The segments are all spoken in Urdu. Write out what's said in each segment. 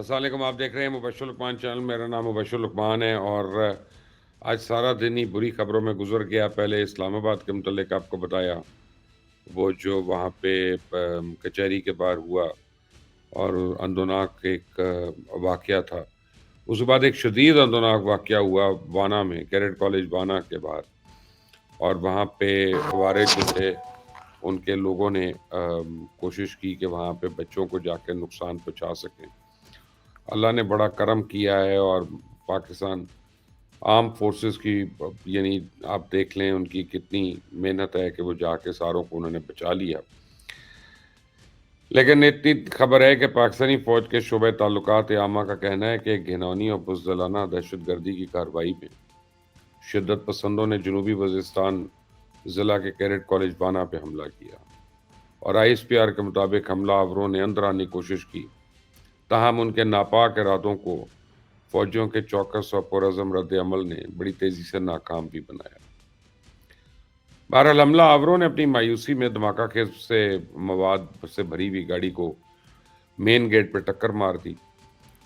السلام علیکم، آپ دیکھ رہے ہیں مبشر لقمان چینل. میرا نام مبشر لقمان ہے اور آج سارا دن ہی بری خبروں میں گزر گیا. پہلے اسلام آباد کے متعلق آپ کو بتایا، وہ جو وہاں پہ کچہری کے باہر ہوا اور اندوناک ایک واقعہ تھا. اس کے بعد ایک شدید اندوناک واقعہ ہوا وانا میں، کیڈٹ کالج وانا کے باہر، اور وہاں پہ خوارج جو تھے ان کے لوگوں نے کوشش کی کہ وہاں پہ بچوں کو جا کے نقصان پہنچا سکیں. اللہ نے بڑا کرم کیا ہے اور پاکستان آرم فورسز کی، یعنی آپ دیکھ لیں ان کی کتنی محنت ہے کہ وہ جا کے ساروں کو انہوں نے بچا لیا. لیکن اتنی خبر ہے کہ پاکستانی فوج کے شعبہ تعلقات عامہ کا کہنا ہے کہ گھناؤنی اور بزدلانہ دہشت گردی کی کارروائی میں شدت پسندوں نے جنوبی وزیرستان ضلع کے کیڈٹ کالج وانا پہ حملہ کیا، اور آئی ایس پی آر کے مطابق حملہ آوروں نے اندرانی کوشش کی، تاہم ان کے ناپاک ارادوں کو فوجیوں کے چوکس اور پرعزم رد عمل نے بڑی تیزی سے ناکام بھی بنایا. بہرحال حملہ آوروں نے اپنی مایوسی میں دھماکہ خیز سے مواد سے بھری ہوئی گاڑی کو مین گیٹ پہ ٹکر مار دی.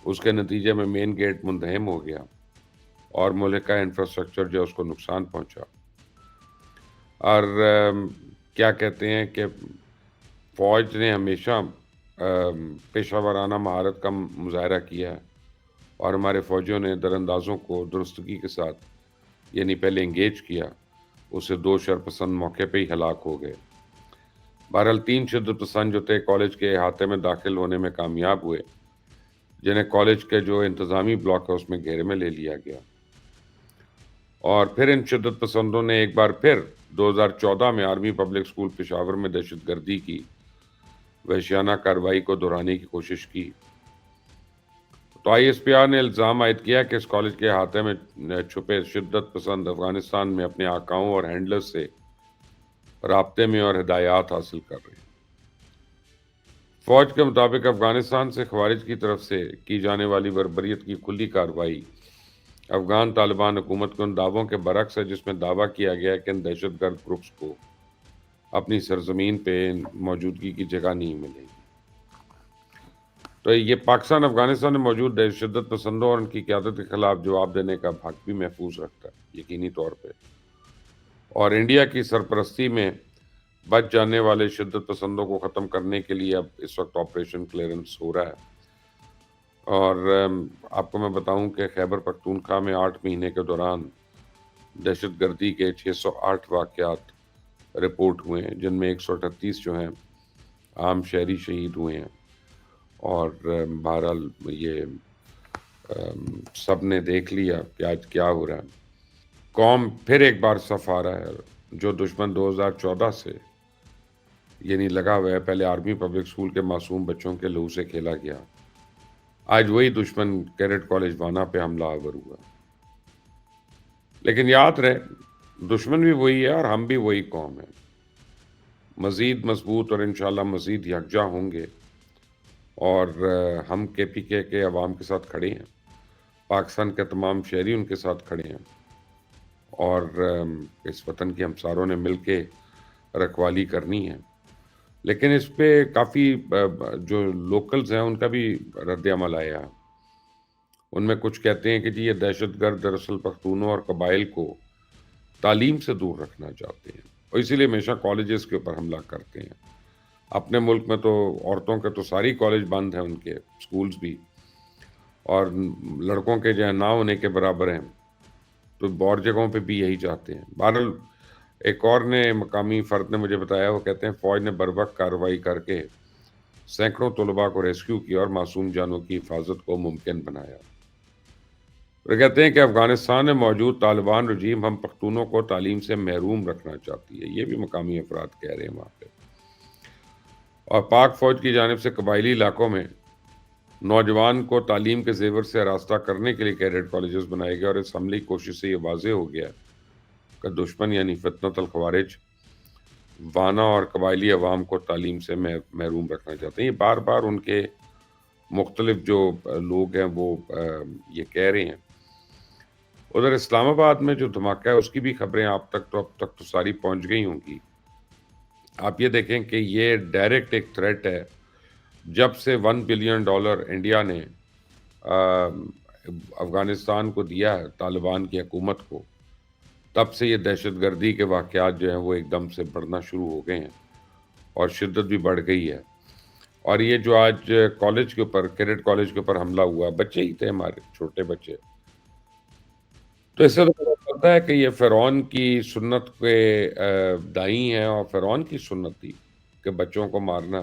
اس کے نتیجے میں مین گیٹ مندہم ہو گیا اور ملکہ انفراسٹرکچر جو اس کو نقصان پہنچا. اور کیا کہتے ہیں کہ فوج نے ہمیشہ پیشہ ورانہ مہارت کا مظاہرہ کیا ہے، اور ہمارے فوجیوں نے دراندازوں کو درستگی کے ساتھ، یعنی پہلے انگیج کیا، اسے دو شرپسند موقع پہ ہی ہلاک ہو گئے. بہرحال 3 شدت پسند جو تھے کالج کے احاطے میں داخل ہونے میں کامیاب ہوئے، جنہیں کالج کے جو انتظامی بلاک ہے اس میں گھیرے میں لے لیا گیا. اور پھر ان شدت پسندوں نے ایک بار پھر 2014 میں آرمی پبلک اسکول پشاور میں دہشت گردی کی وحشیانہ کارروائی کو دہرانے کی کوشش کی. تو آئی ایس پی آر نے الزام عائد کیا کہ اس کالج کے احاطے میں چھپے شدت پسند افغانستان میں اپنے آقاؤں اور ہینڈلرز سے رابطے میں اور ہدایات حاصل کر رہے ہیں. فوج کے مطابق افغانستان سے خوارج کی طرف سے کی جانے والی بربریت کی کھلی کارروائی افغان طالبان حکومت کے ان دعووں کے برعکس ہے جس میں دعویٰ کیا گیا ہے کہ ان دہشت گرد گروپس کو اپنی سرزمین پہ موجودگی کی جگہ نہیں ملے گی. تو یہ پاکستان افغانستان میں موجود شدت پسندوں اور ان کی قیادت کے خلاف جواب دینے کا حق بھی محفوظ رکھتا ہے یقینی طور پہ. اور انڈیا کی سرپرستی میں بچ جانے والے شدت پسندوں کو ختم کرنے کے لیے اب اس وقت آپریشن کلیئرنس ہو رہا ہے. اور آپ کو میں بتاؤں کہ خیبر پختونخوا میں 8 مہینے کے دوران دہشت گردی کے 608 واقعات رپورٹ ہوئے ہیں، جن میں 138 جو ہیں عام شہری شہید ہوئے ہیں. اور بہرحال یہ سب نے دیکھ لیا کہ آج کیا ہو رہا ہے. قوم پھر ایک بار صف آ رہا ہے. جو دشمن 2014 سے یعنی لگا ہوا ہے، پہلے آرمی پبلک اسکول کے معصوم بچوں کے لہو سے کھیلا گیا، آج وہی دشمن کیڈٹ کالج وانا پہ حملہ آور ہوا. لیکن یاد رہے، دشمن بھی وہی ہے اور ہم بھی وہی قوم ہے. مزید مضبوط اور انشاءاللہ مزید یکجا ہوں گے، اور ہم کے پی کے عوام کے ساتھ کھڑے ہیں، پاکستان کے تمام شہری ان کے ساتھ کھڑے ہیں، اور اس وطن کی ہم ساروں نے مل کے رکھوالی کرنی ہے. لیکن اس پہ کافی جو لوکلز ہیں ان کا بھی رد عمل آیا. ان میں کچھ کہتے ہیں کہ جی یہ دہشت گرد دراصل پختونوں اور قبائل کو تعلیم سے دور رکھنا چاہتے ہیں، اور اسی لیے ہمیشہ کالجز کے اوپر حملہ کرتے ہیں. اپنے ملک میں تو عورتوں کے تو ساری کالج بند ہیں، ان کے سکولز بھی، اور لڑکوں کے جو نہ ہونے کے برابر ہیں، تو اور جگہوں پہ بھی یہی چاہتے ہیں. بہرحال ایک اور نے مقامی فرد نے مجھے بتایا، وہ کہتے ہیں فوج نے بروقت کارروائی کر کے سینکڑوں طلباء کو ریسکیو کیا اور معصوم جانوں کی حفاظت کو ممکن بنایا. وہ کہتے ہیں کہ افغانستان میں موجود طالبان رجیم ہم پختونوں کو تعلیم سے محروم رکھنا چاہتی ہے. یہ بھی مقامی افراد کہہ رہے ہیں وہاں پہ. اور پاک فوج کی جانب سے قبائلی علاقوں میں نوجوان کو تعلیم کے زیور سے آراستہ کرنے کے لیے کیڈٹ کالجز بنائے گئے، اور اس حملے کی کوشش سے یہ واضح ہو گیا کہ دشمن یعنی فتنۃ الخوارج وانا اور قبائلی عوام کو تعلیم سے محروم رکھنا چاہتے ہیں. یہ بار بار ان کے مختلف جو لوگ ہیں وہ یہ کہہ رہے ہیں. ادھر اسلام آباد میں جو دھماکہ ہے اس کی بھی خبریں آپ تک تو ساری پہنچ گئی ہوں گی. آپ یہ دیکھیں کہ یہ ڈائریکٹ ایک تھریٹ ہے. جب سے $1 بلین انڈیا نے افغانستان کو دیا ہے طالبان کی حکومت کو، تب سے یہ دہشت گردی کے واقعات جو ہیں وہ ایک دم سے بڑھنا شروع ہو گئے ہیں اور شدت بھی بڑھ گئی ہے۔ اور یہ جو آج کالج کے اوپر، کیڈٹ کالج کے اوپر حملہ ہوا، بچے ہی تھے ہمارے، چھوٹے بچے، تو اس سے تو پتہ چلتا ہے کہ یہ فرعون کی سنت کے دائیں ہیں، اور فرعون کی سنت تھی کہ بچوں کو مارنا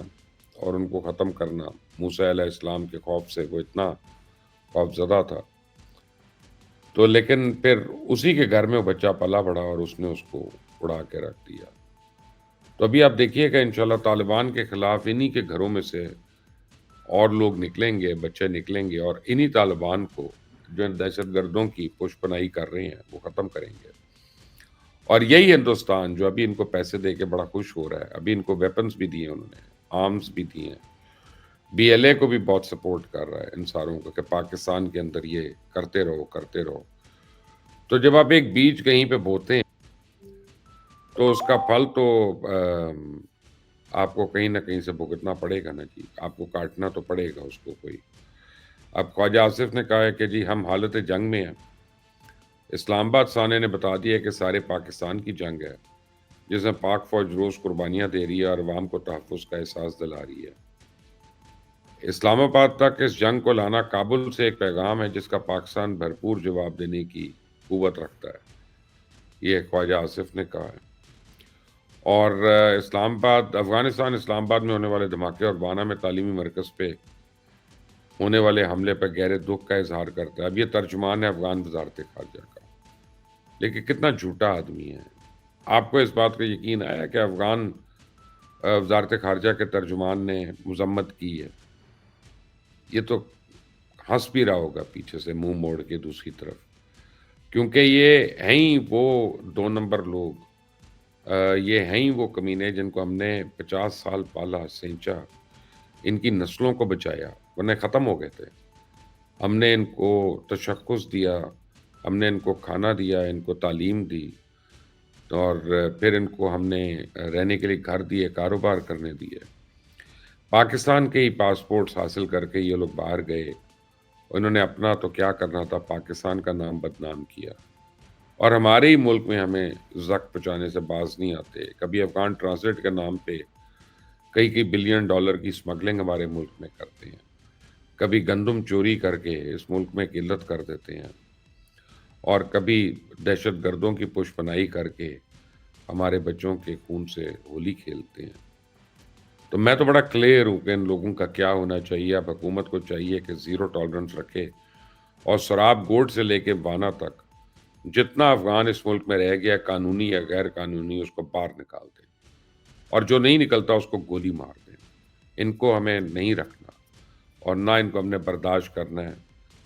اور ان کو ختم کرنا۔ موسیٰ علیہ السلام کے خوف سے وہ اتنا خوف زدہ تھا، تو لیکن پھر اسی کے گھر میں وہ بچہ پلا بڑھا اور اس نے اس کو اڑا کے رکھ دیا۔ تو ابھی آپ دیکھیے کہ انشاءاللہ طالبان کے خلاف انہی کے گھروں میں سے اور لوگ نکلیں گے، بچے نکلیں گے، اور انہی طالبان کو جو ان دہشت گردوں کی پشت پناہی کر رہے ہیں وہ ختم کریں گے۔ اور یہی ہندوستان جو ابھی ان کو پیسے دے کے بڑا خوش ہو رہا ہے، ابھی ان کو ویپنز بھی دیے انہوں نے، آرمز بھی دیے ہیں، بی ایل اے کو بھی بہت سپورٹ کر رہا ہے ان ساروں کو کہ پاکستان کے اندر یہ کرتے رہو کرتے رہو۔ تو جب آپ ایک بیج کہیں پہ بوتے ہیں تو اس کا پھل تو آپ کو کہیں نہ کہیں سے بھگتنا پڑے گا نا جی، آپ کو کاٹنا تو پڑے گا اس کو کوئی۔ اب خواجہ آصف نے کہا ہے کہ جی ہم حالت جنگ میں ہیں، اسلام آباد سانے نے بتا دیا کہ سارے پاکستان کی جنگ ہے، جس میں پاک فوج روز قربانیاں دے رہی ہے اور عوام کو تحفظ کا احساس دلا رہی ہے۔ اسلام آباد تک اس جنگ کو لانا کابل سے ایک پیغام ہے جس کا پاکستان بھرپور جواب دینے کی قوت رکھتا ہے، یہ خواجہ آصف نے کہا ہے۔ اور اسلام آباد، افغانستان اسلام آباد میں ہونے والے دھماکے اور وانا میں تعلیمی مرکز پہ ہونے والے حملے پر گہرے دکھ کا اظہار کرتا ہے۔ اب یہ ترجمان ہے افغان وزارت خارجہ کا، لیکن کتنا جھوٹا آدمی ہے۔ آپ کو اس بات کا یقین آیا کہ افغان وزارت خارجہ کے ترجمان نے مذمت کی ہے؟ یہ تو ہنس بھی رہا ہوگا پیچھے سے منہ موڑ کے دوسری طرف، کیونکہ یہ ہیں ہی وہ 2 نمبر لوگ، یہ ہیں ہی وہ کمینے جن کو ہم نے 50 سال پالا، سینچا، ان کی نسلوں کو بچایا، ورنہ ختم ہو گئے تھے۔ ہم نے ان کو تشخص دیا، ہم نے ان کو کھانا دیا، ان کو تعلیم دی، اور پھر ان کو ہم نے رہنے کے لیے گھر دیے، کاروبار کرنے دیے۔ پاکستان کے ہی پاسپورٹس حاصل کر کے یہ لوگ باہر گئے، انہوں نے اپنا تو کیا کرنا تھا، پاکستان کا نام بدنام کیا، اور ہمارے ہی ملک میں ہمیں زخم پہنچانے سے باز نہیں آتے۔ کبھی افغان ٹرانسلیٹ کے نام پہ کئی بلین ڈالر کی سمگلنگ ہمارے ملک میں کرتے ہیں، کبھی گندم چوری کر کے اس ملک میں قلت کر دیتے ہیں، اور کبھی دہشت گردوں کی پشت پناہی کر کے ہمارے بچوں کے خون سے ہولی کھیلتے ہیں۔ تو میں تو بڑا کلیئر ہوں کہ ان لوگوں کا کیا ہونا چاہیے۔ اب حکومت کو چاہیے کہ زیرو ٹالرنس رکھے، اور سراب گوٹ سے لے کے وانا تک جتنا افغان اس ملک میں رہ گیا، قانونی یا غیر قانونی، اس کو باہر نکال دیں، اور جو نہیں نکلتا اس کو گولی مار دیں۔ ان کو ہمیں نہیں رکھنا، اور نہ ان کو ہم نے برداشت کرنا ہے،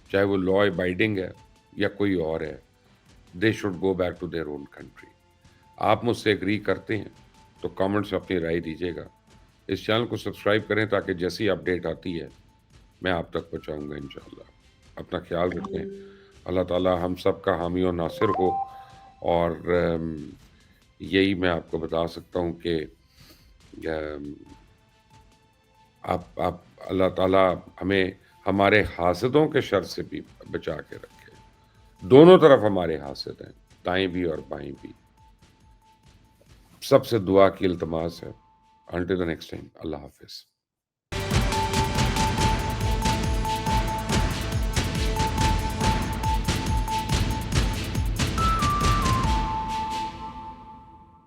چاہے وہ لا ابائڈنگ ہے یا کوئی اور ہے۔ They should go back to their own country. آپ مجھ سے ایگری کرتے ہیں تو کامنٹس میں اپنی رائے دیجیے گا۔ اس چینل کو سبسکرائب کریں تاکہ جیسی اپڈیٹ آتی ہے میں آپ تک پہنچاؤں گا انشاءاللہ۔ اپنا خیال رکھیں، اللہ تعالی ہم سب کا حامی و ناصر ہو، اور یہی میں آپ کو بتا سکتا ہوں کہ آپ اللہ تعالی ہمیں ہمارے حاسدوں کے شر سے بھی بچا کے رکھے۔ دونوں طرف ہمارے حاسد ہیں، دائیں بھی اور بائیں بھی۔ سب سے دعا کی التماس ہے۔ until the next time، اللہ حافظ۔